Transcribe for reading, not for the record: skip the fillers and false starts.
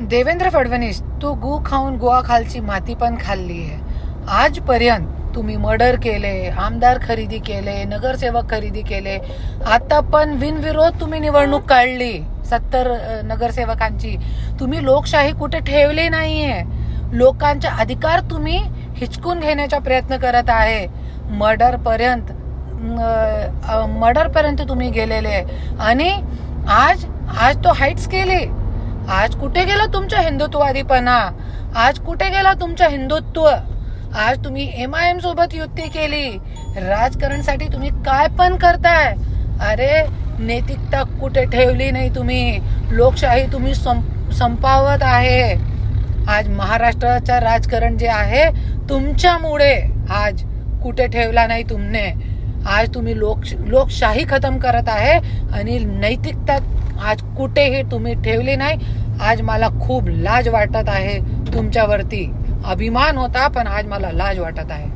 देवेंद्र फडणवीस, तू गु खाऊन गुवाखालची माती पण खाल्ली आहे. आजपर्यंत तुम्ही मर्डर केले, आमदार खरेदी केले, नगरसेवक खरेदी केले. आता पण बिनविरोध तुम्ही निवडणूक काढली 70 नगरसेवकांची. तुम्ही लोकशाही कुठे ठेवली नाहीये. लोकांचे अधिकार तुम्ही हिचकून घेण्याचा प्रयत्न करत आहे. मर्डर पर्यंत तुम्ही गेलेले आणि आज तो हाईट्स केली. आज कुठे गेला तुमचा हिंदुत्ववादीपणा? आज कुठे गेला तुमचं हिंदुत्व? आज तुम्ही MIM सोबत युती केली. राजकारणसाठी तुम्ही काय पण करताय. अरे नैतिकता कुठे ठेवली नाही तुम्ही. लोकशाही तुम्ही संपावत आहे. आज महाराष्ट्राचं राजकारण जे आहे तुमच्यामुळे आज कुठे ठेवला नाही तुमने. आज तुम्ही लोकशाही खतम करत आहे आणि नैतिकता आज कुठेही तुम्ही ठेवली नाही. आज मला खूप लाज वाटत आहे तुमच्यावरती. अभिमान होता पण आज मला लाज वाटत आहे.